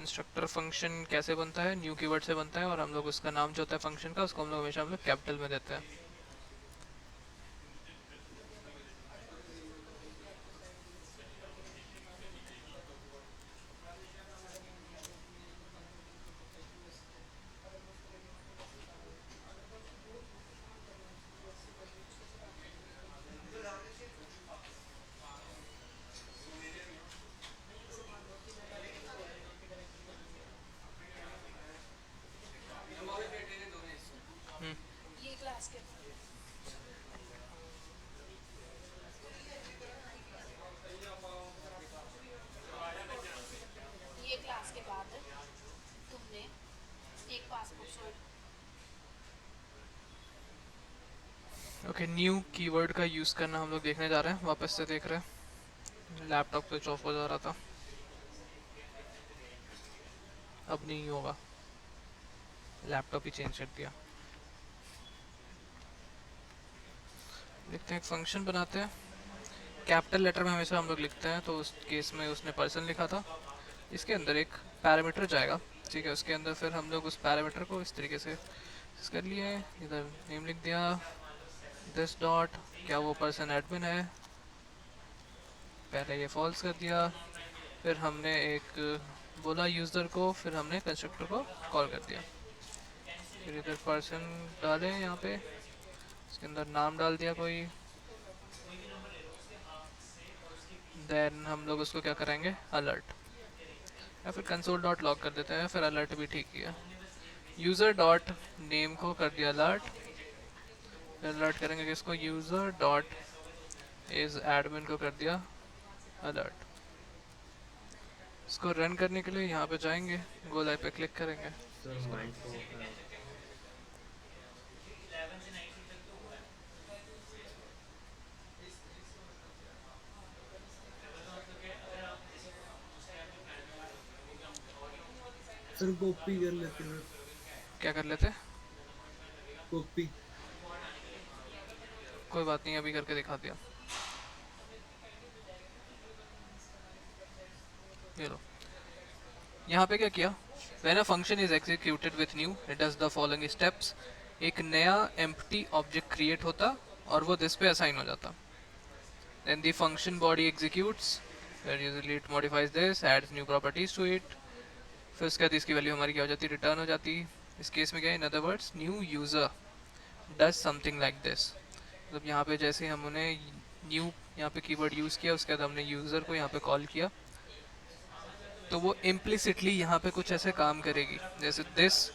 Constructor function कैसे बनता है, न्यू कीवर्ड से बनता है, और हम लोग उसका नाम जो होता है फंक्शन का, उसको हम लोग कैपिटल में देते हैं। हम्म, ये क्लास के ये क्लास के बाद तुमने एक passport show. Okay, new keyword का यूज़ करना हम लोग देखने जा रहे हैं, वापस से देख रहे हैं। लैपटॉप स्विच ऑफ हो जा रहा था, अब नहीं होगा, लैपटॉप ही चेंज कर दिया। लिखते हैं, एक फंक्शन बनाते हैं। कैपिटल लेटर में हमेशा हम लोग लिखते हैं, तो उस केस में उसने पर्सन लिखा था। इसके अंदर एक पैरामीटर जाएगा, ठीक है, उसके अंदर फिर हम लोग उस पैरामीटर को इस तरीके से कर लिए। इधर नेम लिख दिया, दिस डॉट, क्या वो पर्सन एडमिन है, पहले ये फॉल्स कर दिया। फिर हमने एक बोला यूज़र को, फिर हमने कंस्ट्रक्टर को कॉल कर दिया। फिर इधर पर्सन डाले यहाँ पे, इसके अंदर नाम डाल दिया कोई। देन हम लोग उसको क्या करेंगे, अलर्ट, या फिर कंसोल डॉट लॉग कर देते हैं, फिर अलर्ट भी ठीक किया। यूज़र डॉट नेम को कर दिया अलर्ट, फिर अलर्ट करेंगे किसको, यूज़र डॉट इज एडमिन को कर दिया अलर्ट। इसको रन करने के लिए यहाँ पे जाएंगे, गो लाइव पे क्लिक करेंगे। सर माइक को सर कॉपी कर लेते हैं। क्या कर लेते, कॉपी। कोई बात नहीं, अभी करके दिखा दिया। ये लो, यहाँ पे क्या किया, when a function is executed with knew it does the following steps. एक नया एम्प्टी ऑब्जेक्ट क्रिएट होता और वो दिस पे असाइन हो जाता। Then the function body executes, फिर usually it modifies this, adds new properties to it. फिर उसके बाद इसकी वैल्यू हमारी क्या हो जाती है, रिटर्न हो जाती। इस केस में क्या है, in other words new user does something like this. मतलब यहाँ पे जैसे हमने न्यू यहाँ पे कीवर्ड यूज़ किया, उसके बाद हमने यूज़र को यहाँ पे कॉल किया, तो वो इम्प्लिसिटली यहाँ पे कुछ ऐसे काम करेगी, जैसे दिस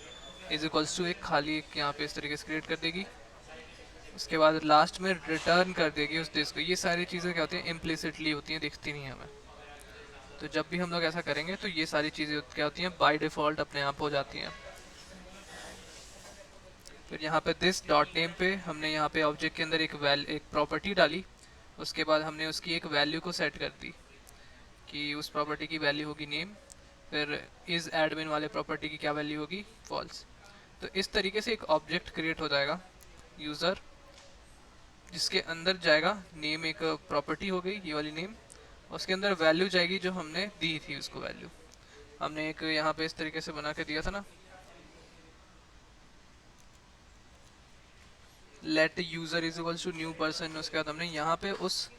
इज इक्वल्स टू एक खाली एक यहाँ पे इस तरीके से क्रिएट कर देगी। उसके बाद लास्ट में रिटर्न कर देगी उस दिस को। ये सारी चीज़ें क्या होती हैं, इम्प्लिसिटली होती हैं, दिखती नहीं हमें। तो जब भी हम लोग ऐसा करेंगे तो ये सारी चीज़ें क्या होती हैं, बाय डिफ़ॉल्ट अपने आप हो जाती हैं। फिर यहाँ पे दिस डॉट नेम पे हमने यहाँ पे ऑब्जेक्ट के अंदर एक प्रॉपर्टी डाली। उसके बाद हमने उसकी एक वैल्यू को सेट कर दी कि उस प्रॉपर्टी की वैल्यू होगी नेम। फिर इज एडमिन वाले प्रॉपर्टी की क्या वैल्यू होगी, फॉल्स। तो इस तरीके से एक ऑब्जेक्ट क्रिएट हो जाएगा यूज़र, जिसके अंदर जाएगा नेम, एक प्रॉपर्टी हो गई ये वाली नेम, उसके अंदर वैल्यू जाएगी जो हमने दी थी उसको वैल्यू। हमने एक यहाँ पे इस तरीके से बना के दिया था ना, let user is equals to new person. उसके बाद हमने यहाँ पे उस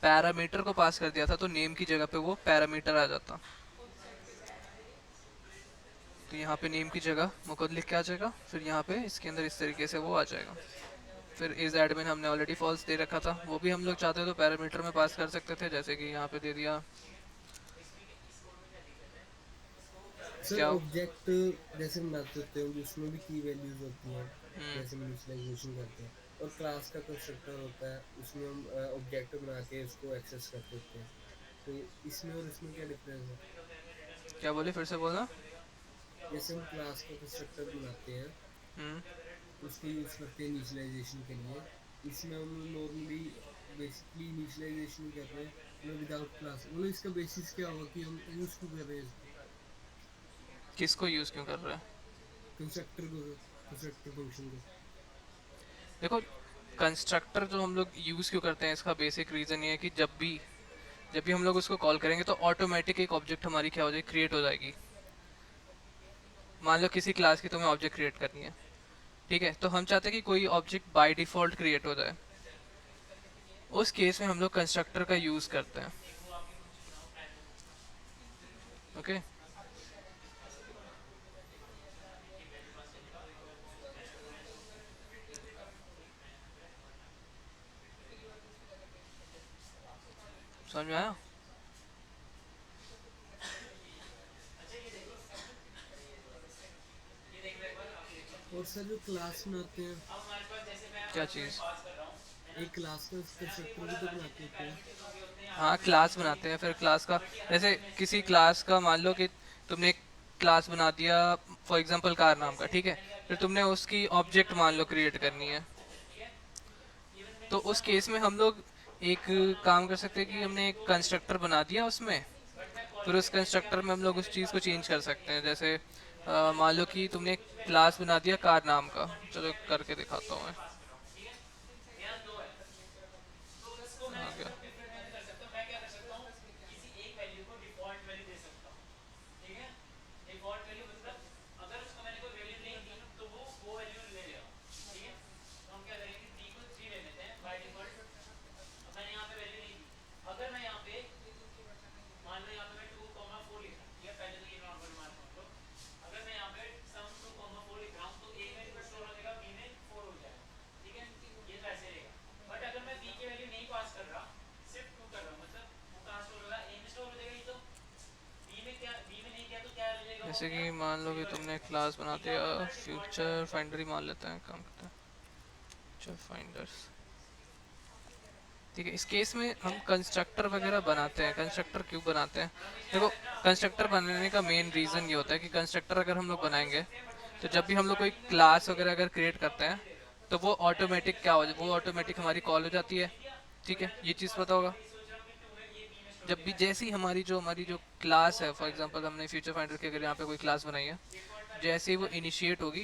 पैरामीटर को पास कर दिया था, तो नेम की जगह पे वो पैरामीटर आ जाता। तो यहाँ पे नेम की जगह मुकुंद लिख के आ जाएगा, फिर यहाँ पे इसके अंदर इस तरीके से वो आ जाएगा। फिर इज एडमिन हमने ऑलरेडी फॉल्स दे रखा था, वो भी हम लोग चाहते तो पैरामीटर में पास कर सकते थे, जैसे कि यहाँ पे दे दिया सर क्या। ऑब्जेक्ट जैसे हम बात करते हैं उसमें भी की वैल्यूज होती हैं, जैसे हम इनिशियलाइजेशन करते हैं। और क्लास का कंस्ट्रक्टर होता है, उसमें हम ऑब्जेक्ट बना के उसको एक्सेस कर सकते हैं। तो इसमें और इसमें क्या डिफरेंस है? क्या बोले, फिर से बोलना। जैसे हम क्लास का कंस्ट्रक्टर बनाते हैं, हम्म, उसको यूज करते हैं इनिशियलाइजेशन के लिए। इसमें हम नॉर्मली बेसिकली इनिशियलाइजेशन कर रहे हैं मतलब विदाउट क्लास। मतलब इसका बेसिस क्या होगा कि हम यूज क्यों कर रहे हैं इसको, किसको यूज़ क्यों कर रहे हैं, कंस्ट्रक्टर को, कंस्ट्रक्टर फंक्शन को। देखो कंस्ट्रक्टर जो हम लोग यूज़ क्यों करते हैं, इसका बेसिक रीज़न ये है कि जब भी हम लोग उसको कॉल करेंगे तो ऑटोमेटिक एक ऑब्जेक्ट हमारी क्या हो जाएगी, क्रिएट हो जाएगी। मान लो किसी क्लास की तुम्हें ऑब्जेक्ट क्रिएट करनी है, ठीक है, तो हम चाहते हैं कि कोई ऑब्जेक्ट बाय डिफॉल्ट क्रिएट हो जाए। उस केस में हम लोग कंस्ट्रक्टर का यूज करते हैं। ओके, समझ में आया? और सर जो क्लास बनाते हैं, क्या चीज़? एक क्लास का कंस्ट्रक्टर भी तो बनाते होते हैं। हाँ, क्लास बनाते हैं। फिर क्लास का, जैसे किसी क्लास का मान लो कि तुमने एक क्लास बना दिया फॉर एग्जांपल कार नाम का, ठीक है, फिर तुमने उसकी ऑब्जेक्ट मान लो क्रिएट करनी है, तो उस केस में हम लोग एक काम कर सकते हैं कि हमने एक कंस्ट्रक्टर बना दिया उसमें, फिर उस कंस्ट्रक्टर में हम लोग उस चीज़ को चेंज कर सकते हैं। जैसे मान लो कि तुमने एक क्लास बना दिया कार नाम का, चलो करके दिखाता हूँ मैं। आ गया। जैसे कि मान लो कि तुमने क्लास बना दिया फ्यूचर फाइंडर ही मान लेते हैं, काम करते हैं फ्यूचर फाइंडर्स, ठीक है। इस केस में हम कंस्ट्रक्टर वगैरह बनाते हैं। कंस्ट्रक्टर क्यों बनाते हैं? देखो, कंस्ट्रक्टर बनाने का मेन रीज़न ये होता है कि कंस्ट्रक्टर अगर हम लोग बनाएंगे तो जब भी हम लोग कोई क्लास वगैरह अगर क्रिएट करते हैं तो वो ऑटोमेटिक क्या हो जाए, वो ऑटोमेटिक हमारी कॉल हो जाती है, ठीक है, ये चीज़ पता होगा। जब भी जैसी हमारी जो क्लास है, फॉर एग्जांपल हमने फ्यूचर फाइंडर की अगर यहाँ पे कोई क्लास बनाई है, जैसे ही वो इनिशिएट होगी,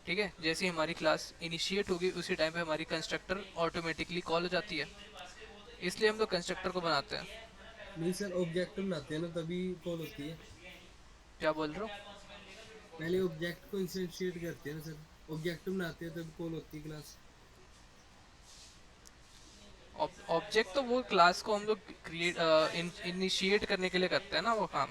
ठीक है, जैसे ही हमारी क्लास इनिशिएट होगी उसी टाइम पे हमारी कंस्ट्रक्टर ऑटोमेटिकली कॉल हो जाती है। इसलिए हम लोग कंस्ट्रक्टर को बनाते हैं। नहीं सर, ऑब्जेक्ट बनाते हैं ना तभी कॉल होती है। क्या बोल रहे हो? पहले ऑब्जेक्ट को इंस्टेंशिएट करते हैं ना सर, ऑब्जेक्ट बनाते हैं तब कॉल होती है क्लास। ऑब्जेक्ट तो वो क्लास को हम लोग क्रिएट इनिशिएट करने के लिए करते हैं ना वो काम।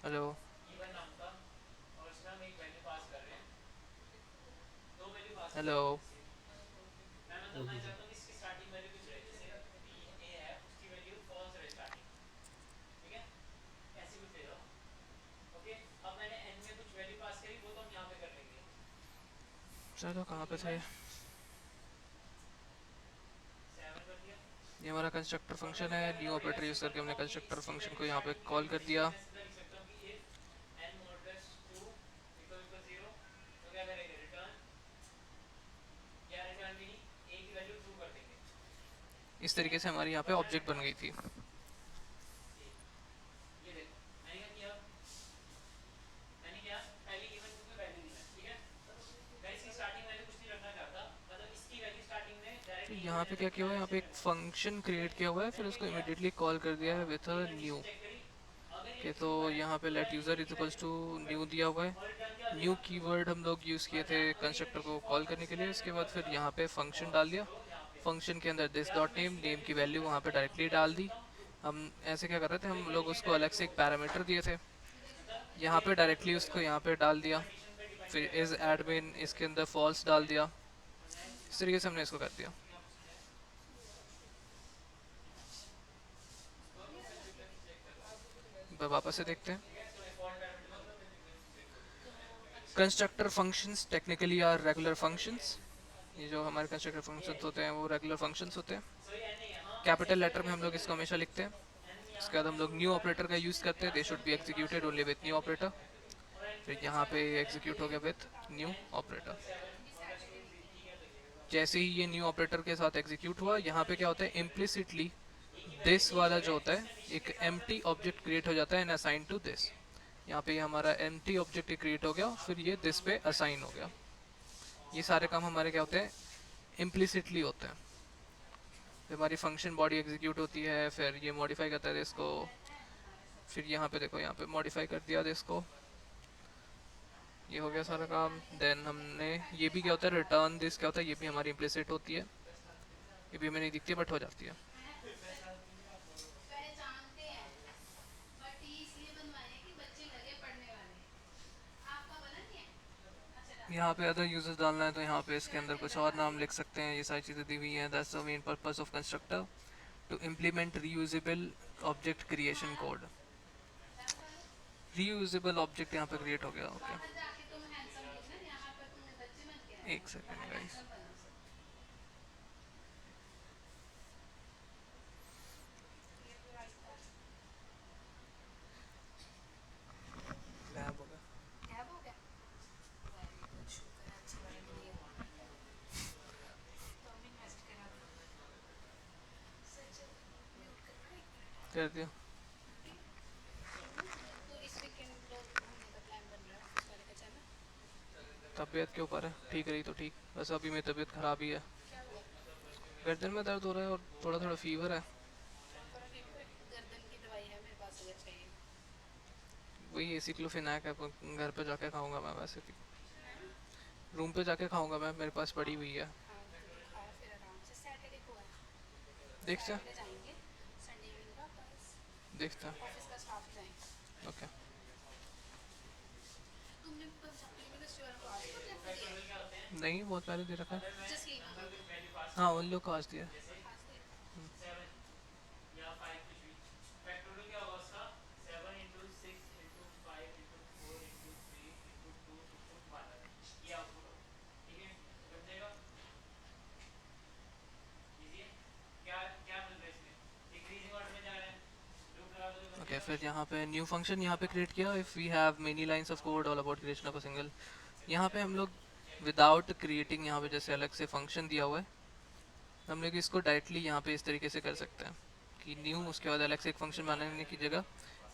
Hello, hello. Okay sir. चलो कहाँ पे थे? ये हमारा कंस्ट्रक्टर फंक्शन है। न्यू ऑपरेटर यूज करके हमने कंस्ट्रक्टर फंक्शन को यहाँ पे कॉल कर दिया। इस तरीके से हमारी यहाँ पे ऑब्जेक्ट बन गई थी। तो यहाँ पे क्या किया हुआ है, यहाँ पे एक फंक्शन क्रिएट किया हुआ है, फिर उसको इमिडिएटली कॉल कर दिया है विथ न्यू के। तो यहाँ पे let user is equals to new दिया हुआ है। न्यू कीवर्ड हम लोग यूज़ किए थे कंस्ट्रक्टर को कॉल करने के लिए। इसके बाद फिर यहाँ पे फंक्शन डाल दिया। फंक्शन के अंदर दिस डॉट नेम, नेम की वैल्यू वहाँ पे डायरेक्टली डाल दी। हम ऐसे क्या कर रहे थे, हम लोग उसको अलग से एक पैरामीटर दिए थे, यहाँ पे डायरेक्टली उसको यहाँ पे डाल दिया। फिर इज एडमिन, इसके अंदर फॉल्स डाल दिया। इस तरीके से हमने इसको कर दिया। वापस से देखते हैं। Constructor functions technically are regular functions. ये जो हमारे कंस्ट्रक्टर फंक्शंस होते हैं वो रेगुलर फंक्शंस होते हैं। कैपिटल लेटर में हम लोग इसको हमेशा लिखते हैं। इसके बाद हम लोग न्यू ऑपरेटर का यूज़ करते हैं। They should be executed only with new operator. फिर यहाँ पे एग्जीक्यूट हो गया विथ न्यू ऑपरेटर। जैसे ही ये न्यू ऑपरेटर के साथ एग्जीक्यूट हुआ, यहाँ पे क्या होता है, इम्प्लिसिटली दिस वाला जो होता है एक एम्प्टी ऑब्जेक्ट क्रिएट हो जाता है एंड असाइन टू दिस। यहाँ पे हमारा एम्प्टी ऑब्जेक्ट क्रिएट हो गया, फिर ये दिस पे असाइन हो गया। ये सारे काम हमारे क्या होते हैं, इम्प्लिसिटली होते हैं। फिर हमारी फंक्शन बॉडी एग्जीक्यूट होती है, फिर ये मॉडिफाई करता है इसको, फिर यहाँ पे देखो यहाँ पे मॉडिफाई कर दिया इसको, ये हो गया सारा काम। देन हमने ये भी क्या होता है रिटर्न दिस क्या होता है, ये भी हमारी इम्प्लिसिट होती है, ये भी हमें नहीं दिखती बट हो जाती है। पहचानते हैं बट ये इसलिए बनवाए हैं कि बच्चे लगे पढ़ने वाले। आपका बना नहीं है? अच्छा डाल। यहाँ पे अदर यूजर्स डालना है तो यहाँ पे इसके अंदर कुछ और नाम लिख सकते हैं, ये सारी चीज़ें दी हुई हैं। That's the main purpose of constructor, to implement reusable object creation code. Reusable object यहाँ पे क्रिएट हो गया। ओके बाहर जाके तुम हैंडसम लोग ना, यहाँ पर तुम बच्चे बन के आए। एक सेकेंड बाहर गाइस, हैंडसम बनो। ये तो राइट था। लैब हो गया। टैब हो गया। वेरी गुड, शुक्र है अच्छी वाली मिली है। तो हम इन्वेस्ट करा दो। सच म्यूट करना एक मिनट। कर दिया। तो इस वीकेंड लोग घूमने का प्लान बन रहा है, ऑफिस वाले का चलना। तबीयत के ऊपर है, ठीक रही तो ठीक, बस अभी मेरी तबीयत खराब ही है। क्या हुआ? गर्दन में दर्द हो रहा है और थोड़ा थोड़ा फीवर है। पर गर्दन की दवाई है मेरे पास अगर चाहिए। वही एसिक्लोफेनाक है, घर पे जाके खाऊंगा मैं वैसे भी, हैं? रूम पे जाके खाऊंगा मैं, मेरे पास पड़ी हुई है। हाँ तो खाओ फिर आराम से। सैटरडे को है। देखते हैं, सैटरडे जाएंगे, संडे इवनिंग वापस। देखते हैं। ऑफिस का स्टाफ जाएंगे। ओके। तुमने पंजाबी यूनिवर्सिटी वालों को आज प्रोजेक्ट दिया है? नहीं बहुत पहले दे रखा है। जसलीमा को हाँ उन लोग को आज दिया। आज दे। ओके फिर यहाँ पे न्यू फंक्शन यहाँ पे क्रिएट किया, if we have many lines of code all about creation of a single. यहाँ पे हम लोग विदाउट क्रिएटिंग, यहाँ पे जैसे अलग से फंक्शन दिया हुआ है, हम लोग इसको डायरेक्टली यहाँ पे इस तरीके से कर सकते हैं कि न्यू, उसके बाद अलग से एक फंक्शन बनाने की जगह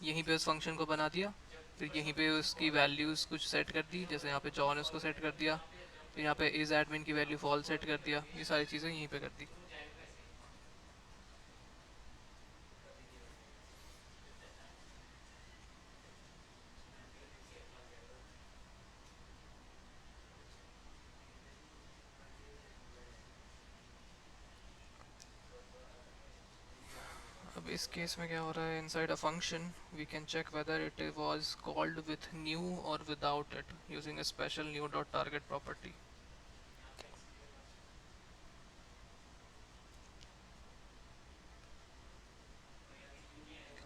यहीं पे उस फंक्शन को बना दिया, फिर यहीं पे उसकी वैल्यूज़ कुछ सेट कर दी, जैसे यहाँ पे जॉन है उसको सेट कर दिया, फिर यहाँ पे इज एडमिन की वैल्यू फॉल सेट कर दिया, ये सारी चीज़ें यहीं पे कर दी। अब इस केस में क्या हो रहा है, inside a function we can check whether it was called with new और without it using a special new dot target property.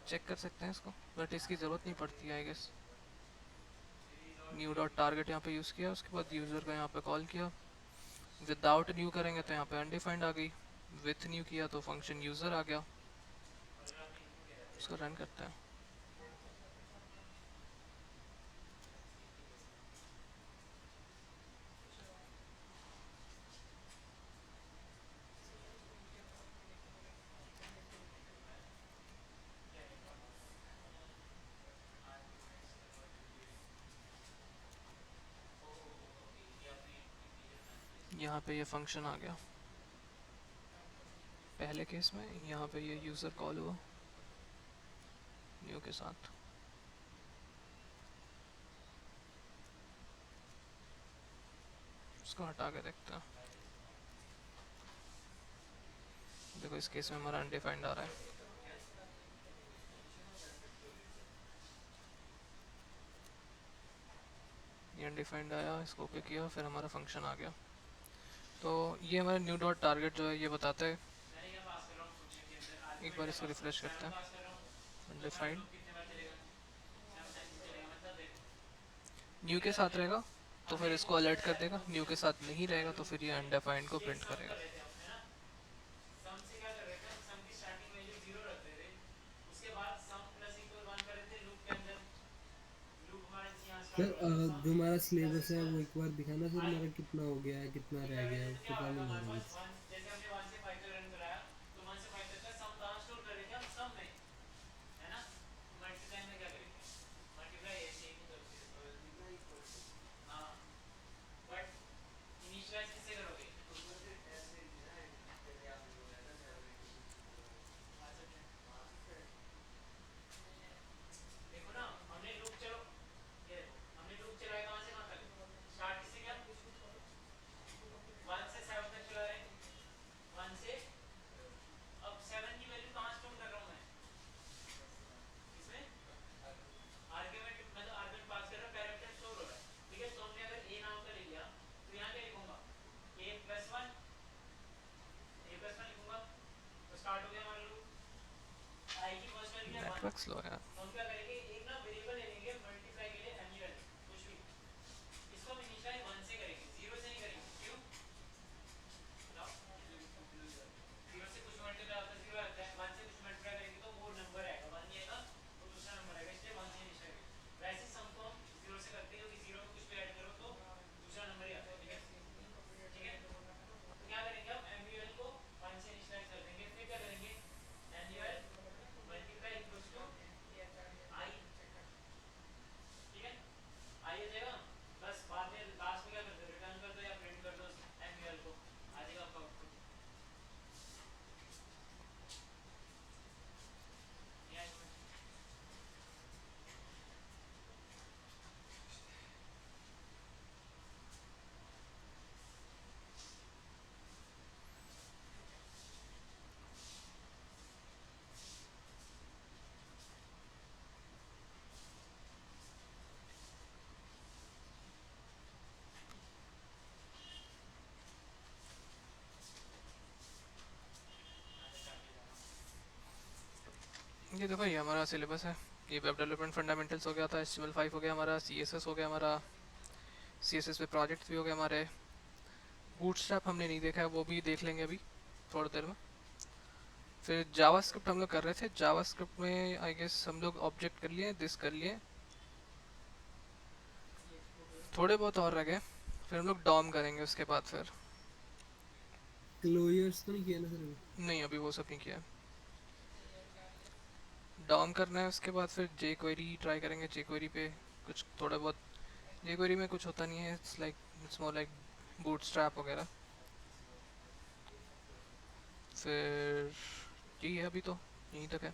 Check कर सकते हैं इसको, बट इसकी ज़रूरत नहीं पड़ती है I guess. New dot target यहाँ पे यूज़ किया, उसके बाद यूज़र का यहाँ पे कॉल किया। विदाउट न्यू करेंगे तो यहाँ पे अनडिफाइंड आ गई, विथ न्यू किया तो फंक्शन यूज़र आ गया। इसको रन करते हैं। यहाँ पे ये फंक्शन आ गया। पहले केस में यहाँ पे ये यूज़र कॉल हुआ न्यू के साथ। इसको हटा के देखते हैं। देखो इस केस में हमारा अनडिफाइंड आ रहा है। ये अनडिफाइंड आया, इसको ओके किया, फिर हमारा फंक्शन आ गया। तो ये हमारा न्यू डॉट टारगेट जो है ये बताता है, एक बार इसको रिफ्रेश करते हैं। अनडिफाइंड न्यू के साथ रहेगा तो फिर इसको अलर्ट कर देगा, न्यू के साथ नहीं रहेगा तो फिर ये अनडिफाइंड को प्रिंट करेगा। सर जो हमारा सिलेबस है वो एक बार दिखाना सर, हमारा कितना हो गया है कितना रह गया है, पता नहीं लग रहा कुछ। नेटवर्क स्लो है यार। हम क्या करेंगे, एक ना वेरिएबल ले लेंगे मल्टीप्लाई के लिए एनुअल कुछ भी, इसको हम इनिशियलाइज 1 से करेंगे, 0 से नहीं करेंगे। क्यों बताओ? 0 से कुछ मल्टीप्लाई होता है 0 आता है, 1 से कुछ मल्टीप्लाई करेंगे तो वो नंबर आएगा, 1 नहीं आएगा तो दूसरा नंबर आएगा, इसलिए 1 से इनिशियलाइज करेंगे। वैसे सम को हम 0 से करते हैं क्योंकि 0 में कुछ भी ऐड करो तो दूसरा नंबर ही आता है। ठीक है, ठीक है। तो क्या करेंगे, हम एनुअल को 1 से इनिशियलाइज कर देंगे, फिर क्या करेंगे, एनुअल मल्टीप्लाई इक्वल्स टू आई। ठीक है, आई आ जाएगा, बस बाद में लास्ट में क्या कर दो, रिटर्न कर दो या प्रिंट कर दो एनुअल को, आ जाएगा आपका आउटपुट। ये है इसमें। ये देखो ये हमारा सिलेबस है। ये वेब डेवलपमेंट फंडामेंटल्स हो गया था, HTML5 हो गया हमारा, CSS हो गया हमारा, CSS पे प्रोजेक्ट्स भी हो गए हमारे, बूटस्ट्रैप हमने नहीं देखा है, वो भी देख लेंगे अभी थोड़ी देर में। फिर जावास्क्रिप्ट हम लोग कर रहे थे, जावास्क्रिप्ट में आई गेस हम लोग ऑब्जेक्ट कर लिए, दिस कर लिए, थोड़े बहुत और रह गए। फिर हम लोग डॉम करेंगे उसके बाद। फिर क्लोजर्स तो नहीं किया ना सर अभी? नहीं, अभी वो सब नहीं किया। डॉम करना है, उसके बाद फिर जे क्वेरी ट्राई करेंगे। जे क्वेरी पे कुछ थोड़ा बहुत, जे क्वेरी में कुछ होता नहीं है, इट्स मोर लाइक बूटस्ट्रैप वगैरह। फिर यही है, अभी तो यहीं तक है।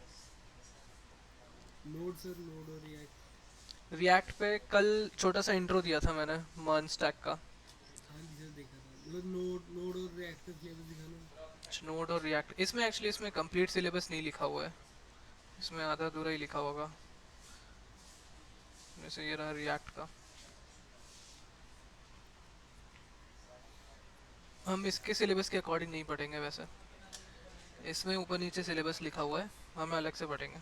नोड सर, नोड और रिएक्ट। रिएक्ट पे कल छोटा सा इंट्रो दिया था मैंने मर्न स्टैक का। हाँ जी सर देखा था, मतलब नोड नोड और रिएक्ट का सिलेबस दिखाना। नोड और रिएक्ट, इसमें एक्चुअली इसमें कंप्लीट सिलेबस नहीं लिखा हुआ है, इसमें आधा अधूरा ही लिखा होगा। जैसे ये रहा रिएक्ट का, हम इसके सिलेबस के अकॉर्डिंग नहीं पढ़ेंगे वैसे, इसमें ऊपर नीचे सिलेबस लिखा हुआ है, हम अलग से पढ़ेंगे।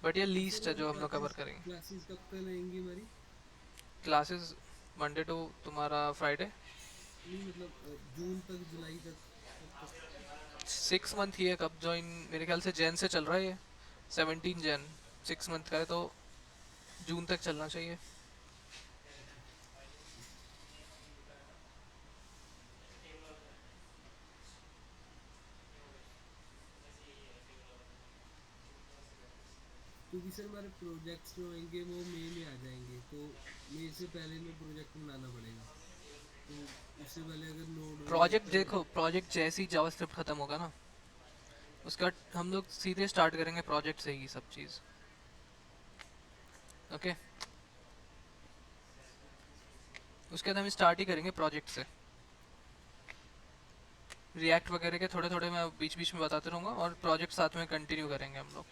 बट ये लीस्ट है जो हम लोग कवर करेंगे। क्लासेस कब तक रहेंगी हमारी? क्लासेस मंडे टू तुम्हारा फ्राइडे। नहीं मतलब जून तक, जुलाई तक, कब तक? 6 मंथ ही है, कब ज्वाइन, मेरे ख्याल से जैन से चल रहा है ये, 17 जैन, 6 मंथ का है तो जून तक चलना चाहिए। क्योंकि सर हमारे प्रोजेक्ट्स जो होंगे वो मई में आ जाएंगे, तो मई से पहले में प्रोजेक्ट बनाना पड़ेगा। तो उससे पहले अगर नोड प्रोजेक्ट देखो, प्रोजेक्ट जैसे ही जावास्क्रिप्ट खत्म होगा ना, उसके बाद हम लोग सीधे स्टार्ट करेंगे प्रोजेक्ट से ही सब चीज़। ओके, उसके बाद हम स्टार्ट ही करेंगे प्रोजेक्ट से। रिएक्ट वगैरह के थोड़े थोड़े मैं बीच बीच में बताते रहूँगा, और प्रोजेक्ट साथ में कंटिन्यू करेंगे हम लोग।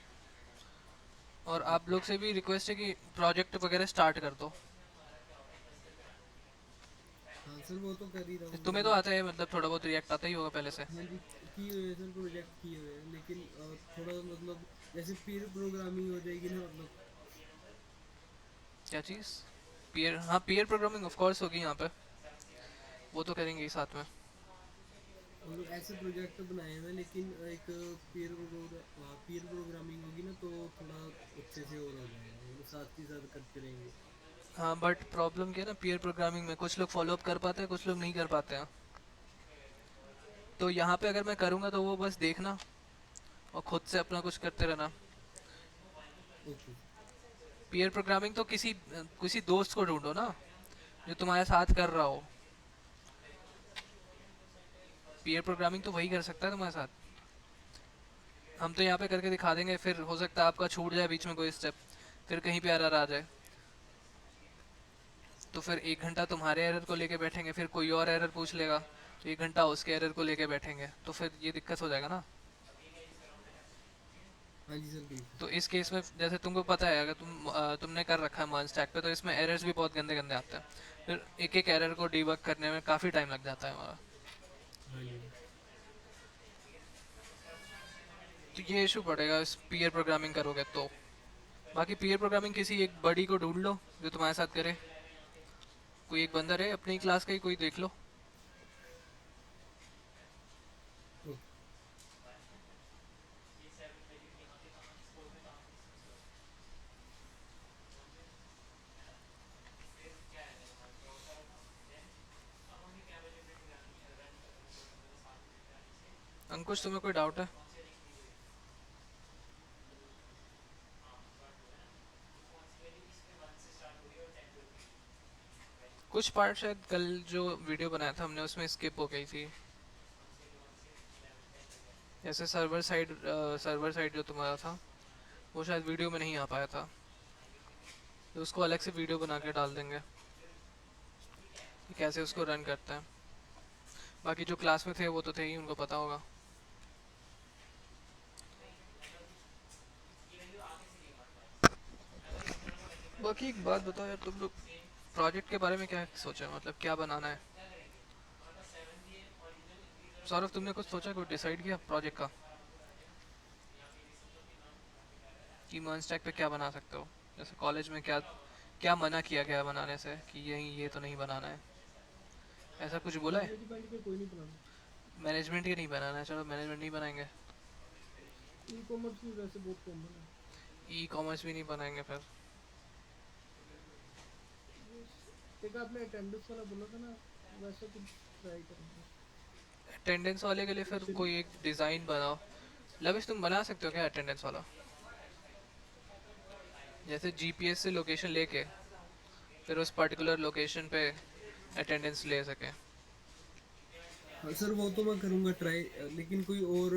और आप लोग से भी रिक्वेस्ट है कि प्रोजेक्ट वगैरह स्टार्ट कर दो। हाँ सर वो तो कर ही रहा हूँ तुम्हें तो आता है, मतलब थोड़ा बहुत रिएक्ट आता ही होगा पहले से। हाँ जी किए हुए हैं सर, प्रोजेक्ट किए हुए हैं, लेकिन थोड़ा मतलब जैसे पीर प्रोग्रामिंग हो जाएगी ना, मतलब क्या चीज़? पीयर, हाँ पीयर प्रोग्रामिंग ऑफ कोर्स होगी यहाँ पे, वो तो करेंगे ही साथ में। मतलब ऐसे प्रोजेक्ट बनाए हुए हैं, लेकिन एक पीर प्रोग्रामिंग होगी ना तो थोड़ा अच्छे से और हो जाएगा, मतलब साथ ही साथ करते रहेंगे। हाँ बट प्रॉब्लम क्या है ना, पीयर प्रोग्रामिंग में कुछ लोग फॉलो अप कर पाते हैं, कुछ लोग नहीं कर पाते हैं। तो यहाँ पे अगर मैं करूँगा तो वो बस देखना और खुद से अपना कुछ करते रहना। ओके। पीयर प्रोग्रामिंग तो किसी किसी दोस्त को ढूंढो ना जो तुम्हारे साथ कर रहा हो। पीयर प्रोग्रामिंग तो वही कर सकता है तुम्हारे साथ। हम तो यहाँ पे करके दिखा देंगे, फिर हो सकता है आपका छूट जाए बीच में कोई स्टेप, फिर कहीं पे एरर आ जाए, तो फिर 1 घंटा तुम्हारे एरर को लेके बैठेंगे, फिर कोई और एरर पूछ लेगा तो 1 घंटा उसके एरर को लेके बैठेंगे, तो फिर ये दिक्कत हो जाएगा ना। हाँ जी सर बिल्कुल। तो इस केस में जैसे तुमको पता है, अगर तुमने कर रखा है मर्न स्टैक पे, तो इसमें एरर्स भी बहुत गंदे गंदे आते हैं, फिर एक एक एरर को डीबग करने में काफ़ी टाइम लग जाता है हमारा। हाँ जी तो ये इशू पड़ेगा पीयर प्रोग्रामिंग करोगे तो। बाकी पीयर प्रोग्रामिंग किसी एक बड़ी को ढूंढ लो जो तुम्हारे साथ करे, कोई एक बंदा रहे अपनी क्लास का ही, कोई देख लो। ओके। अंकुश तुम्हें कोई डाउट है? कुछ पार्ट शायद कल जो वीडियो बनाया था हमने उसमें स्किप हो गई थी, जैसे सर्वर साइड जो तुम्हारा था वो शायद वीडियो में नहीं आ पाया था, तो उसको अलग से वीडियो बना के डाल देंगे कि कैसे उसको रन करते हैं। बाकी जो क्लास में थे वो तो थे ही, उनको पता होगा। बाकी एक बात बताओ यार, तुम लोग प्रोजेक्ट के बारे में क्या सोचा है, मतलब क्या बनाना है? सौरभ तुमने कुछ सोचा, कुछ डिसाइड किया प्रोजेक्ट का कि मर्ज स्टैक पे क्या बना सकते हो? जैसे कॉलेज में क्या क्या मना किया गया है बनाने से कि ये तो नहीं बनाना है, ऐसा कुछ बोला है? मैनेजमेंट पे कोई नहीं बनाना। मैनेजमेंट के नहीं बनाना है, चलो मैनेजमेंट नहीं बनाएंगे। ई कॉमर्स भी वैसे बहुत कॉमन है। ई कॉमर्स भी नहीं बनाएंगे फिर? एक आपने अटेंडेंस वाला बोला था ना, वैसा कुछ ट्राई करेंगे। अटेंडेंस वाले के लिए फिर कोई एक डिज़ाइन बनाओ। लविश तुम बना सकते हो क्या अटेंडेंस वाला? जैसे जीपीएस से लोकेशन लेके फिर उस पर्टिकुलर लोकेशन पे अटेंडेंस ले सके। हाँ सर, वो तो मैं करूँगा ट्राई, लेकिन कोई और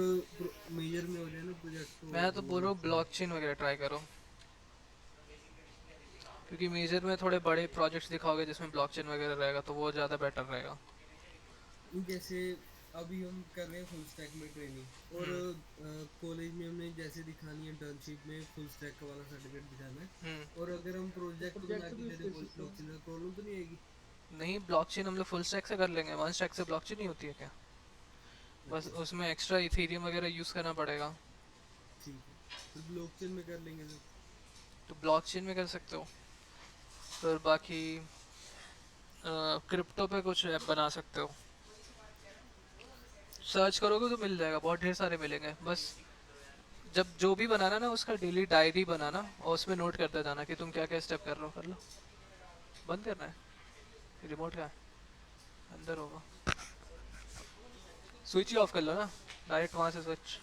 मेजर में हो जाए ना प्रोजेक्ट तो मैं तो वो बोल रहा हूँ अच्छा है। ब्लॉकचेन वगैरह ट्राई करो, क्योंकि मेजर में थोड़े बड़े प्रोजेक्ट्स दिखाओगे जिसमें ब्लॉकचेन वगैरह रहेगा तो वो ज़्यादा बेटर रहेगा। जैसे अभी हम कर रहे हैं फुल स्टैक में ट्रेनिंग, और हम्म। कॉलेज में हमने जैसे दिखानी है इंटर्नशिप में फुल स्टैक का वाला सर्टिफिकेट दिखाना है, हम्म। और अगर हम तो प्रोजेक्ट बना प्रोजेक्ट के भी दे उस दे बेसिस पे। ब्लॉकचेन में, प्रॉब्लम तो नहीं आएगी? नहीं, ब्लॉकचेन हम लोग फुल स्टैक से कर लेंगे, वन स्टैक से ब्लॉकचेन नहीं होती है क्या? बस अच्छा, उसमें एक्स्ट्रा इथेरियम वगैरह यूज़ करना पड़ेगा। ठीक है, फिर ब्लॉकचेन में कर लेंगे सर। तो ब्लॉकचेन में कर सकते हो। फिर बाकी क्रिप्टो पे कुछ ऐप बना सकते हो, सर्च करोगे तो मिल जाएगा, बहुत ढेर सारे मिलेंगे। बस जब जो भी बनाना ना उसका डेली डायरी बनाना और उसमें नोट करते जाना कि तुम क्या क्या स्टेप कर रहे हो। कर लो। बंद करना है? रिमोट का है अंदर होगा, स्विच ही ऑफ कर लो ना डायरेक्ट वहाँ से स्विच।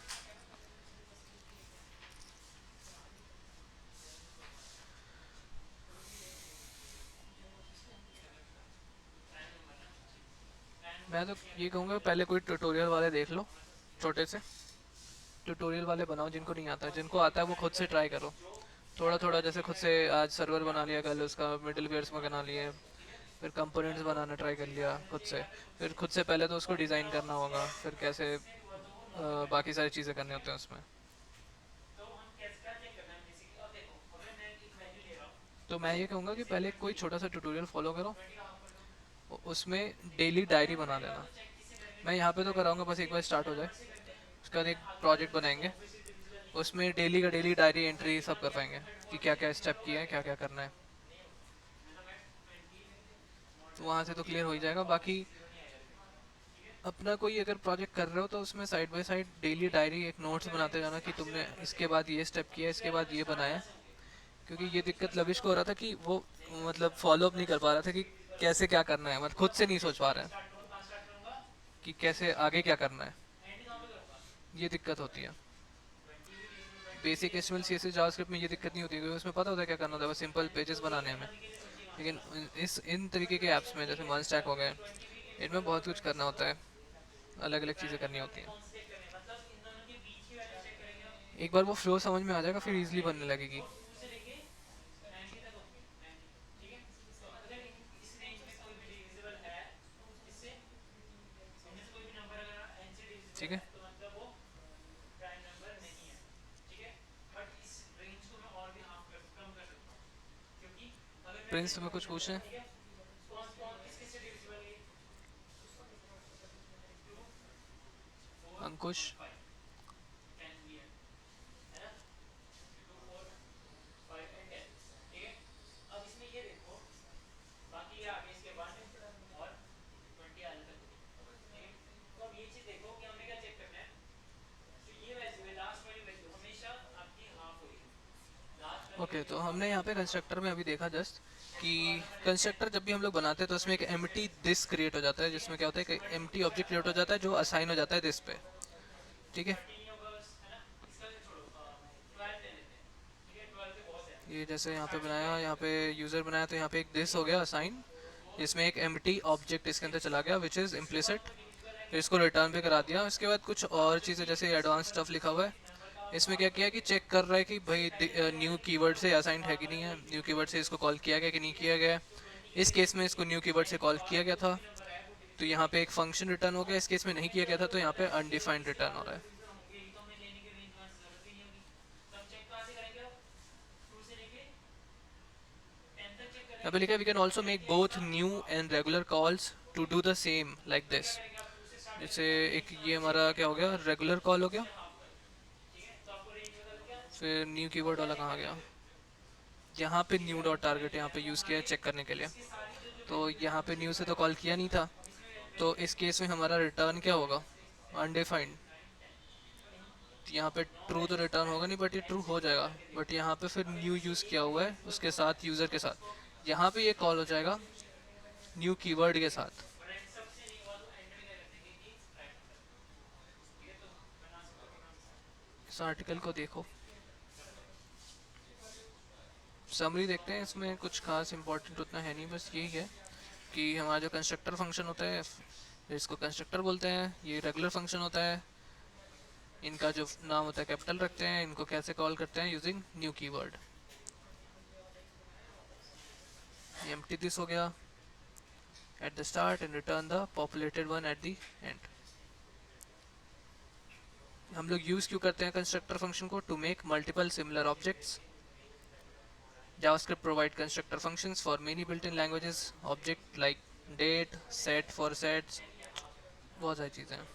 मैं तो ये कहूँगा पहले कोई ट्यूटोरियल वाले देख लो, छोटे से ट्यूटोरियल वाले बनाओ जिनको नहीं आता है, जिनको आता है वो खुद से ट्राई करो थोड़ा थोड़ा। जैसे खुद से आज सर्वर बना लिया, कल उसका मिडिल वेयर्स में बना लिए, फिर कंपोनेंट्स बनाना ट्राई कर लिया खुद से। फिर खुद से पहले तो उसको डिज़ाइन करना होगा, फिर कैसे बाकी सारी चीज़ें करनी होती हैं उसमें। तो हम कैसे क्या चेक करना है बेसिकली? अब देखो, अगर मैं एक वैल्यू ले रहा हूँ, तो मैं ये कहूँगा कि पहले कोई छोटा सा ट्यूटोरियल फॉलो करो, उसमें डेली डायरी बना लेना। मैं यहाँ पे तो कराऊंगा, बस एक बार स्टार्ट हो जाए उसके बाद एक प्रोजेक्ट बनाएंगे, उसमें डेली का डेली डायरी एंट्री सब कर पाएंगे कि क्या क्या स्टेप किया है, क्या क्या करना है। तो वहाँ से तो क्लियर हो ही जाएगा। बाकी अपना कोई अगर प्रोजेक्ट कर रहे हो तो उसमें side by side daily diary एक नोट्स बनाते जाना कि तुमने इसके बाद ये स्टेप किया, इसके बाद ये बनाया। क्योंकि ये दिक्कत लविश को हो रहा था कि वो मतलब फॉलो अप नहीं कर पा रहा था कि कैसे क्या करना है, मतलब खुद से नहीं सोच पा रहे हैं कि कैसे आगे क्या करना है, ये दिक्कत होती है। बेसिक एचटीएमएल सीएसएस जावास्क्रिप्ट में ये दिक्कत नहीं होती क्योंकि उसमें पता होता है क्या करना होता है, बस सिंपल पेजेस बनाने हैं हमें। लेकिन इन तरीके के ऐप्स में जैसे वन स्टैक हो गए, इनमें बहुत कुछ करना होता है, अलग अलग चीज़ें करनी होती हैं। मतलब इन दोनों के बीच की वैल्यू चेक करेंगे हम। एक बार वो फ्लो समझ में आ जाएगा फिर इजीली बनने लगेगी। तो 2 से लेके 90 तक होंगे, 90, ठीक है? तो अगर इस रेंज में कोई भी डिविजिबल है, इससे इनमें से कोई भी नंबर अगर n से ठीक डिविजिबल है। है तो मतलब वो प्राइम नंबर नहीं है, ठीक है? बट इस रेंज को मैं और भी हाफ कर कम कर सकता हूँ, क्योंकि अगर मैं प्रिंस तुम्हें कुछ पूछना है? ठीक है, कौन कौन किस किस से डिविजिबल है? 2 4 अंकुश 5 10 भी है, देखो कि हमने क्या चेक करना है, तो ये वैल्यू है, लास्ट वाली वैल्यू हमेशा आपकी हाफ होगी, लास्ट वाली ओके, तो हमने यहाँ पे कंस्ट्रक्टर में अभी देखा जस्ट कि कंस्ट्रक्टर जब भी हम लोग बनाते हैं तो उसमें एक एम्प्टी दिस क्रिएट हो जाता है, जिसमें क्या होता है कि एम्प्टी ऑब्जेक्ट क्रिएट हो जाता है जो असाइन हो जाता है दिस पे, ठीक है। 13 होगा बस, है ना, इसका छोड़ो 12 ले लेते हैं, ठीक है, 12 पे बहुत है, ये जैसे यहाँ पे बनाया, यहाँ पे यूज़र बनाया, तो यहाँ पे एक दिस हो गया असाइन, इसमें एक एम्प्टी ऑब्जेक्ट इसके अंदर चला गया विच इज़ इम्प्लिसिट, इसको रिटर्न पे करा दिया। उसके बाद कुछ और चीज़ें जैसे एडवांस स्टफ लिखा हुआ है, इसमें क्या किया कि चेक कर रहा है कि भाई न्यू कीवर्ड से असाइंड है कि नहीं है, न्यू कीवर्ड से इसको कॉल किया गया कि नहीं किया गया। इस केस में इसको न्यू कीवर्ड से कॉल किया गया था, तो यहाँ पे एक फंक्शन रिटर्न हो गया। इस केस में नहीं किया गया था, तो यहाँ पे अनडिफाइंड रिटर्न हो रहा है। यही तो हमें लेने की रेंज कहाँ से, जरूरत ही नहीं होगी, तो हम चेक कहाँ से करेंगे, अब 2 से लेके 10 तक चेक यहाँ करेंगे, पे लिखा है we can also make both new and regular calls to do the same like this. करेंगे आप 2 से स्टार्ट जैसे एक ये हमारा क्या हो गया, रेगुलर कॉल हो गया, ठीक है, तो आपको रेंज बता क्या, फिर न्यू कीवर्ड वाला कहाँ गया, यहाँ पे न्यू डॉट टारगेट यहाँ पे यूज़ किया है चेक करने के लिए। तो यहाँ पे न्यू से तो कॉल किया नहीं था, तो इस केस में हमारा रिटर्न क्या होगा, अनडिफाइंड। यहाँ पे ट्रू तो रिटर्न होगा नहीं, बट ये ट्रू हो जाएगा। बट यहाँ पे फिर न्यू यूज़ किया हुआ है उसके साथ, यूज़र के साथ, यहाँ पे ये कॉल हो जाएगा न्यू कीवर्ड के साथ। इस आर्टिकल को देखो, समरी देखते हैं। इसमें कुछ खास इंपॉर्टेंट उतना है नहीं, बस यही है कि हमारा जो कंस्ट्रक्टर फंक्शन होता है, इसको कंस्ट्रक्टर बोलते हैं, ये रेगुलर फंक्शन होता है, इनका जो नाम होता है कैपिटल रखते हैं, इनको कैसे कॉल करते हैं, using new keyword. Empty this हो गया at the start and return the populated one at the end. हम लोग यूज क्यों करते हैं कंस्ट्रक्टर फंक्शन को, to make multiple similar objects. JavaScript provide constructor functions for many built-in languages, object like date, set for sets, बहुत सारी चीज़ें हैं।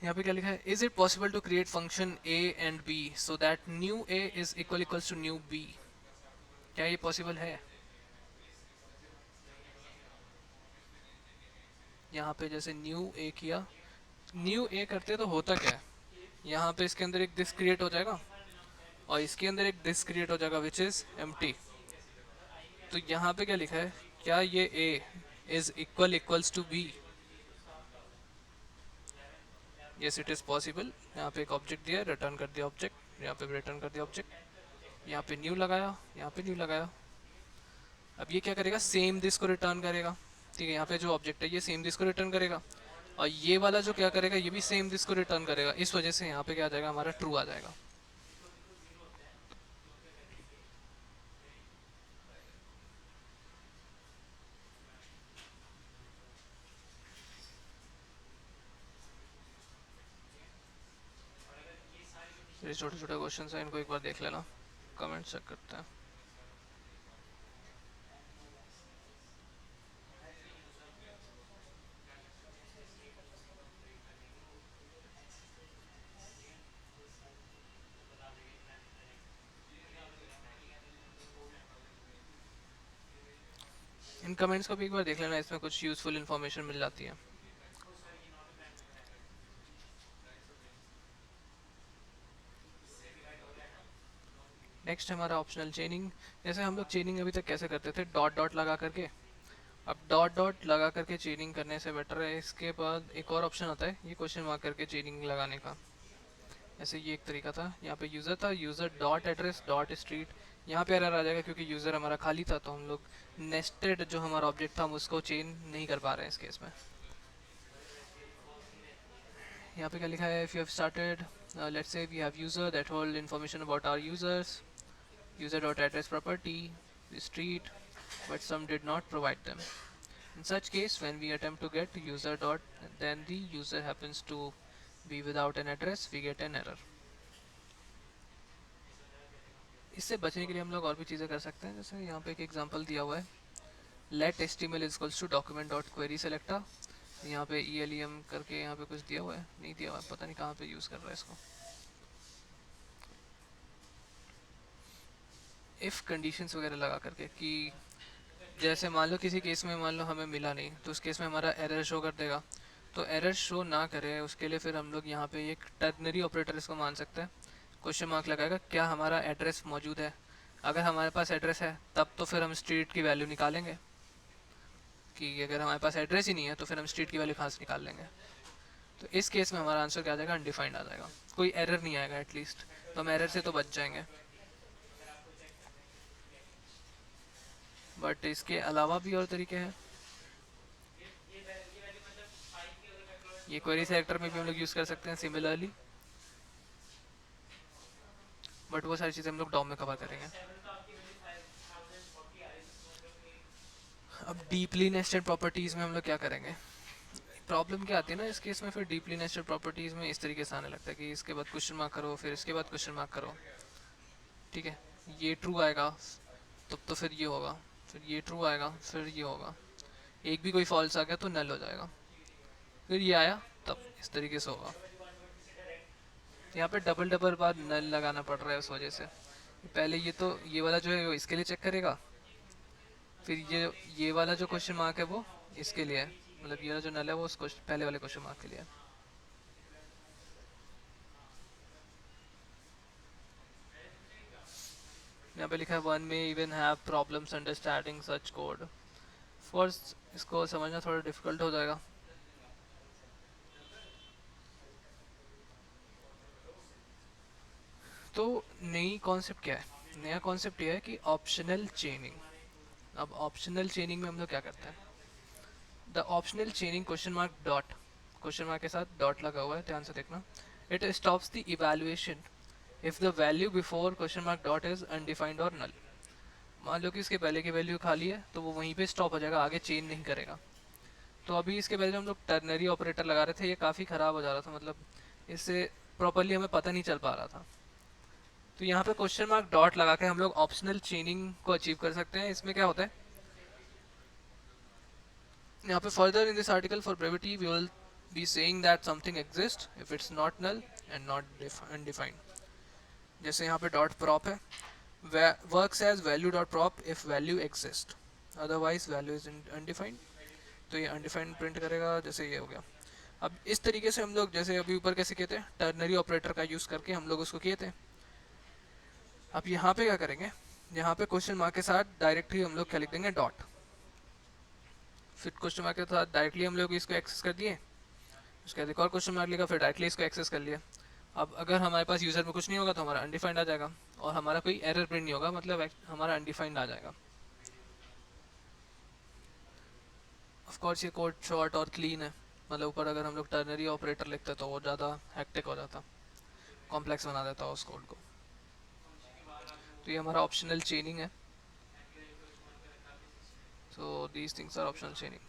यहाँ पे क्या लिखा है, is it possible to create function a and b so that new a is equals to new b। क्या ये पॉसिबल है? यहाँ पे जैसे न्यू a किया, न्यू a करते तो होता क्या है, यहाँ पे इसके अंदर एक दिस क्रिएट हो जाएगा और इसके अंदर एक दिस क्रिएट हो जाएगा विच इज एम्प्टी। तो यहाँ पे क्या लिखा है, क्या ये a is equals to b? Yes it is possible. यहाँ पे एक ऑब्जेक्ट दिया, रिटर्न कर दिया ऑब्जेक्ट, यहाँ पे रिटर्न कर दिया ऑब्जेक्ट, यहाँ पे न्यू लगाया, यहाँ पे न्यू लगाया। अब ये क्या करेगा, सेम दिस को रिटर्न करेगा, ठीक है। यहाँ पे जो ऑब्जेक्ट है ये सेम दिस को रिटर्न करेगा, और ये वाला जो क्या करेगा, ये भी सेम दिस को रिटर्न करेगा। इस वजह से यहाँ पे क्या आ जाएगा, हमारा ट्रू आ जाएगा। ये छोटे छोटे क्वेश्चन हैं, इनको एक बार देख लेना, कमेंट चेक करते हैं। इन कमेंट्स को भी एक बार देख लेना, इसमें कुछ यूजफुल इन्फॉर्मेशन मिल जाती है। नेक्स्ट हमारा ऑप्शनल चेनिंग। जैसे हम लोग चेनिंग अभी तक कैसे करते थे, डॉट डॉट लगा करके। अब डॉट डॉट लगा करके चेनिंग करने से बेटर है, इसके बाद एक और ऑप्शन आता है, ये क्वेश्चन मार्क करके चेनिंग लगाने का। ऐसे ये एक तरीका था, यहाँ पे यूज़र था, user dot address dot street, यहाँ पे एरर आ जाएगा क्योंकि यूज़र हमारा खाली था, तो हम लोग नेस्टेड जो हमारा ऑब्जेक्ट था हम उसको चेन नहीं कर पा रहे हैं इस केस में। यहाँ पे क्या लिखा है, if you have started let's say we have user that hold information about our users, user dot address property, the street, but some did not provide them. In such case, when we attempt to get user dot, then the user happens to be without an address, we get an error. इससे बचने के लिए हम लोग और भी चीज़ें कर सकते हैं। जैसे यहाँ पे एक एग्जांपल दिया हुआ है, let html is equals to document dot query selector। यहाँ पे elem करके यहाँ पे कुछ दिया हुआ है, नहीं दिया हुआ है, पता नहीं कहाँ पे यूज़ कर रहा है इसको। इफ़ कंडीशंस वगैरह लगा करके कि जैसे मान लो किसी केस में मान लो हमें मिला नहीं, तो उस केस में हमारा एरर शो कर देगा। तो एरर शो ना करे उसके लिए फिर हम लोग यहाँ पे एक टर्नरी ऑपरेटर इसको मान सकते हैं। क्वेश्चन मार्क लगाएगा क्या हमारा एड्रेस मौजूद है। अगर हमारे पास एड्रेस है तब तो फिर हम स्ट्रीट की वैल्यू निकालेंगे, कि अगर हमारे पास एड्रेस ही नहीं है तो फिर हम स्ट्रीट की वैल्यू कहाँ से निकाल लेंगे। तो इस केस में हमारा आंसर क्या आ जाएगा, अनडिफाइंड आ जाएगा, कोई एरर नहीं आएगा एटलीस्ट, तो हम एरर से तो बच जाएंगे। बट इसके अलावा भी और तरीके हैं। ये क्वेरी सेलेक्टर में भी हम लोग यूज़ कर सकते हैं सिमिलरली, बट वो सारी चीज़ें हम लोग डॉम में कवर करेंगे। अब डीपली नेस्टेड प्रॉपर्टीज़ में हम लोग क्या करेंगे, प्रॉब्लम क्या आती है ना इस केस में, फिर डीपली नेस्टेड प्रॉपर्टीज़ में इस तरीके से आने लगता है कि इसके बाद क्वेश्चन मार्क करो, फिर इसके बाद क्वेश्चन मार्क करो। ठीक है, ये ट्रू आएगा तब तो फिर ये होगा, फिर ये ट्रू आएगा फिर ये होगा, एक भी कोई फॉल्स आ गया तो नल हो जाएगा, फिर ये आया तब इस तरीके से होगा। यहाँ पे डबल डबल बार नल लगाना पड़ रहा है उस वजह से। पहले ये तो ये वाला जो है वो इसके लिए चेक करेगा, फिर ये वाला जो क्वेश्चन मार्क है वो इसके लिए है, मतलब ये वाला जो नल है वो उस पहले वाले क्वेश्चन मार्क के लिए है। यहाँ पे लिखा है वन में even have problems understanding such code. First इसको समझना थोड़ा डिफिकल्ट हो जाएगा। तो नई कॉन्सेप्ट क्या है, नया कॉन्सेप्ट ये है कि ऑप्शनल चेनिंग। अब ऑप्शनल चेनिंग में हम लोग क्या करते हैं, the optional चेनिंग question mark dot, question mark के साथ डॉट लगा हुआ है, ध्यान से देखना। It stops the evaluation if the value before question mark dot is undefined और नल। मान लो कि इसके पहले की वैल्यू खाली है तो वो वहीं पे स्टॉप हो जाएगा, आगे चेंज नहीं करेगा। तो अभी इसके पहले जो हम लोग टर्नरी ऑपरेटर लगा रहे थे ये काफ़ी ख़राब हो जा रहा था, मतलब इससे प्रॉपरली हमें पता नहीं चल पा रहा था। तो यहाँ पे क्वेश्चन मार्क डॉट लगा के हम लोग ऑप्शनल चेनिंग को अचीव कर सकते हैं। इसमें क्या होता है, यहाँ पे further in this article for brevity we will be saying that something exist if it's not null and not undefined. जैसे यहाँ पे डॉट प्रॉप है, works as value dot prop if value exist, otherwise value is undefined. तो ये undefined print करेगा, जैसे ये हो गया। अब इस तरीके से हम लोग जैसे अभी ऊपर कैसे कहते हैं टर्नरी ऑपरेटर का यूज़ करके हम लोग उसको किए थे। अब यहाँ पे क्या करेंगे, यहाँ पे क्वेश्चन मार्क के साथ डायरेक्टली हम लोग क्या लिख देंगे, डॉट। फिर क्वेश्चन मार्क के साथ डायरेक्टली हम लोग इसको एक्सेस कर दिए, उसके बाद एक और क्वेश्चन मार्क लिखा, फिर डायरेक्टली इसको एक्सेस कर लिया। अब अगर हमारे पास यूज़र में कुछ नहीं होगा तो हमारा अनडिफाइंड आ जाएगा, और हमारा कोई एरर प्रिंट नहीं होगा, मतलब हमारा अनडिफाइंड आ जाएगा। ऑफ कोर्स ये कोड शॉर्ट और क्लीन है, मतलब ऊपर अगर हम लोग टर्नरी ऑपरेटर लिखते तो वो ज़्यादा हैक्टिक हो जाता, कॉम्प्लेक्स बना देता उस कोड को। तो ये हमारा ऑप्शनल चेनिंग है। So these things are optional chaining.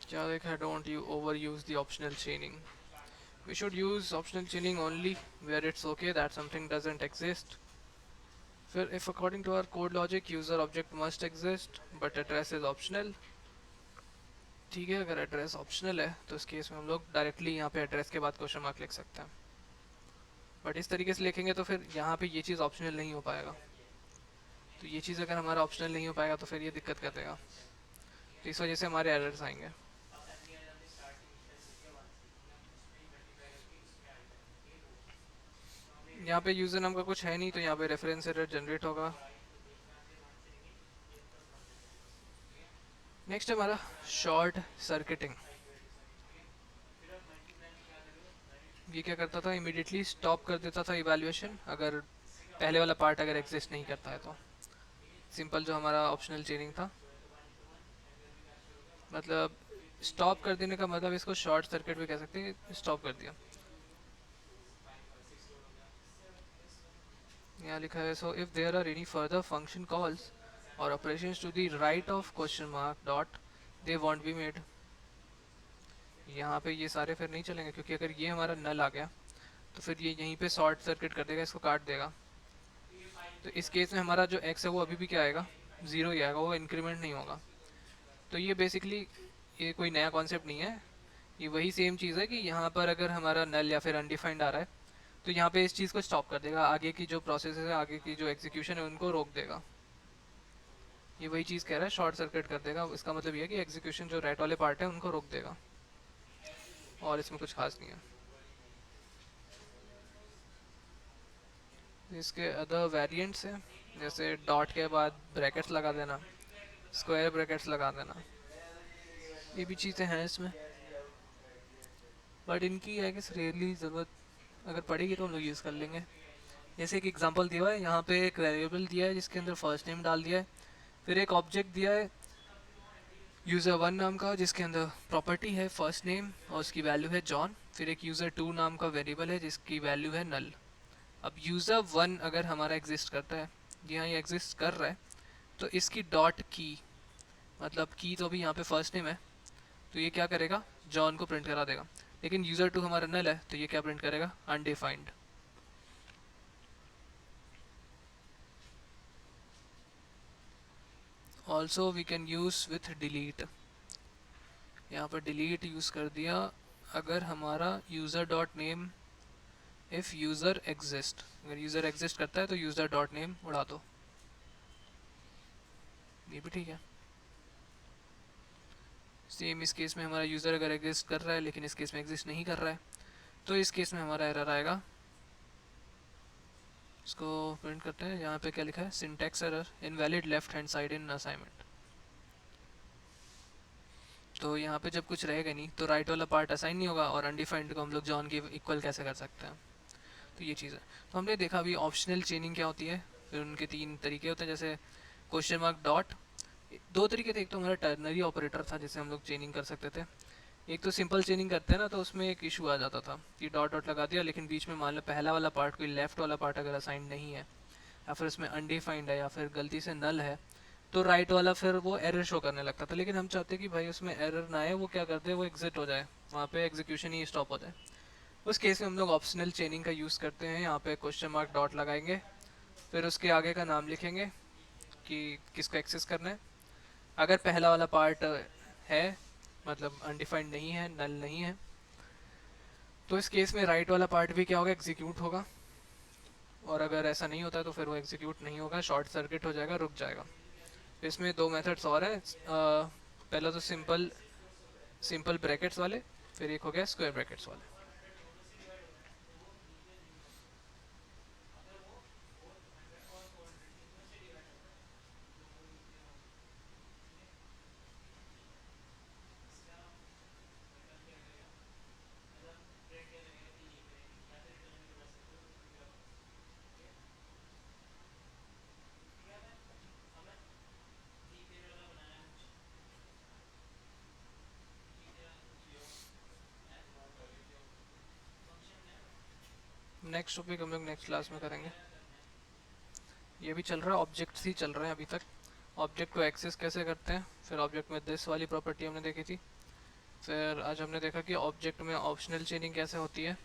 क्या देखा, don't you overuse the optional chaining. We should use optional chaining only where it's okay that something doesn't exist. फिर if according to our code logic user object must exist but address is optional. ठीक है, अगर address optional है तो इस case में हम लोग डायरेक्टली यहाँ पे एड्रेस के बाद क्वेश्चन मार्क लिख सकते हैं। बट इस तरीके से लिखेंगे तो फिर यहाँ पे ये चीज़ ऑप्शनल नहीं हो पाएगा। तो ये चीज़ अगर हमारा ऑप्शनल नहीं हो पाएगा तो फिर ये दिक्कत कर देगा, तो इस वजह से हमारे एरर्स आएंगे। यहाँ पे यूज़र नाम का कुछ है नहीं तो यहाँ पे रेफरेंस एरर जनरेट होगा। नेक्स्ट है हमारा शॉर्ट सर्किटिंग। ये क्या करता था, इमीडिएटली स्टॉप कर देता था इवैल्यूएशन अगर पहले वाला पार्ट अगर एग्जिस्ट नहीं करता है तो। सिंपल जो हमारा ऑप्शनल चेनिंग था, मतलब स्टॉप कर देने का मतलब इसको शॉर्ट सर्किट भी कह सकते हैं, स्टॉप कर दिया। यहाँ लिखा है so if there are any further function calls और operations to the right of question mark dot they won't be made. यहाँ पे ये सारे फिर नहीं चलेंगे क्योंकि अगर ये हमारा नल आ गया तो फिर ये यहीं पे शॉर्ट सर्किट कर देगा, इसको काट देगा। तो इस केस में हमारा जो एक्स है वो अभी भी क्या आएगा, ज़ीरो ही आएगा, वो इंक्रीमेंट नहीं होगा। तो ये बेसिकली ये कोई नया कॉन्सेप्ट नहीं है, ये वही सेम चीज़ है कि यहाँ पर अगर हमारा नल या फिर अनडिफाइंड आ रहा है तो यहाँ पे इस चीज़ को स्टॉप कर देगा, आगे की जो प्रोसेस है, आगे की जो एग्जीक्यूशन है उनको रोक देगा। ये वही चीज़ कह रहा है, शॉर्ट सर्किट कर देगा। इसका मतलब ये है कि एग्जीक्यूशन जो राइट वाले पार्ट है उनको रोक देगा, और इसमें कुछ खास नहीं है। इसके अदर वेरिएंट्स हैं, जैसे डॉट के बाद ब्रैकेट्स लगा देना, स्क्वायर ब्रैकेट्स लगा देना, ये भी चीज़ें हैं इसमें, बट इनकी है कि रेयरली ज़रूरत अगर पड़ेगी तो हम लोग यूज़ कर लेंगे। जैसे एक एग्जांपल दिया हुआ है यहाँ पे, एक वेरिएबल दिया है जिसके अंदर फर्स्ट नेम डाल दिया है, फिर एक ऑब्जेक्ट दिया है यूज़र 1 नाम का जिसके अंदर प्रॉपर्टी है फर्स्ट नेम और उसकी वैल्यू है जॉन, फिर एक यूज़र 2 नाम का वेरिएबल है जिसकी वैल्यू है नल। अब यूज़र 1 अगर हमारा एग्जिस्ट करता है, यहाँ ये एग्जिस्ट कर रहा है, तो इसकी डॉट की, मतलब की तो अभी यहाँ पे फर्स्ट नेम है, तो ये क्या करेगा, जॉन को प्रिंट करा देगा। लेकिन यूज़र 2 हमारा नल है, तो ये क्या प्रिंट करेगा, undefined. Also we can use with delete, यहाँ पर डिलीट यूज़ कर दिया अगर हमारा user dot name, if user exist, अगर यूज़र एग्जिस्ट करता है तो यूज़र डॉट नेम उड़ा दो, ये भी ठीक है। सेम इस केस में हमारा यूज़र अगर एग्जिस्ट कर रहा है लेकिन इस केस में एग्जिस्ट नहीं कर रहा है, तो इस केस में हमारा एरर आएगा। इसको प्रिंट करते हैं, यहाँ पे क्या लिखा है, syntax error, invalid left hand side इन असाइनमेंट। तो यहाँ पे जब कुछ रहेगा नहीं तो राइट वाला पार्ट असाइन नहीं होगा, और अनडिफाइंड को हम लोग जॉन के इक्वल कैसे कर सकते हैं। तो ये चीज़ है। तो हमने देखा अभी ऑप्शनल चेनिंग क्या होती है, फिर उनके 3 तरीके होते हैं, जैसे क्वेश्चन मार्क डॉट, 2 तरीके थे, एक तो हमारा टर्नरी ऑपरेटर था जिससे हम लोग चेनिंग कर सकते थे, एक तो सिंपल चेनिंग करते हैं ना, तो उसमें एक इशू आ जाता था कि डॉट डॉट लगा दिया लेकिन बीच में मान लो पहला वाला पार्ट, कोई लेफ्ट वाला पार्ट अगर असाइन नहीं है, या फिर उसमें अनडिफाइंड है, या फिर गलती से नल है, तो राइट वाला फिर वो एरर शो करने लगता था। लेकिन हम चाहते कि भाई उसमें एरर ना आए, वो क्या करते, वो एग्जिट हो जाए, वहाँ पे एग्जीक्यूशन ही स्टॉप हो जाए। उस केस में हम लोग ऑप्शनल चेनिंग का यूज़ करते हैं। यहाँ पे क्वेश्चन मार्क डॉट लगाएंगे, फिर उसके आगे का नाम लिखेंगे कि किसको एक्सेस करना है। अगर पहला वाला पार्ट है, मतलब अनडिफाइंड नहीं है, नल नहीं है, तो इस केस में राइट वाला पार्ट भी क्या होगा, एग्जीक्यूट होगा, और अगर ऐसा नहीं होता तो फिर वो एग्जीक्यूट नहीं होगा, शॉर्ट सर्किट हो जाएगा, रुक जाएगा। इसमें 2 मेथड्स और है, पहला तो सिंपल ब्रैकेट्स वाले, फिर एक हो गया स्क्वायर ब्रैकेट्स वाले। नेक्स्ट टॉपिक हम लोग नेक्स्ट क्लास में करेंगे। ये भी चल रहा है, ऑब्जेक्ट्स ही चल रहे हैं अभी तक। ऑब्जेक्ट को एक्सेस कैसे करते हैं, फिर ऑब्जेक्ट में दिस वाली प्रॉपर्टी हमने देखी थी, फिर आज हमने देखा कि ऑब्जेक्ट में ऑप्शनल चेनिंग कैसे होती है,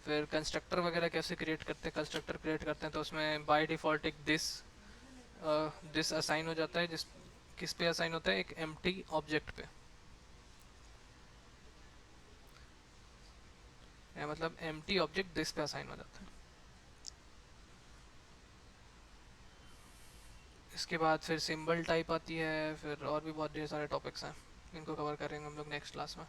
फिर कंस्ट्रक्टर वगैरह कैसे क्रिएट करते हैं। कंस्ट्रक्टर क्रिएट करते हैं तो उसमें बाय डिफ़ॉल्ट एक दिस असाइन हो जाता है, जिस किस पे असाइन होता है, एक एम्प्टी ऑब्जेक्ट पे, या मतलब एम्प्टी ऑब्जेक्ट दिस पे असाइन हो जाता है। इसके बाद फिर सिंबल टाइप आती है, फिर और भी बहुत ढेर सारे टॉपिक्स हैं, इनको कवर करेंगे हम लोग नेक्स्ट क्लास में।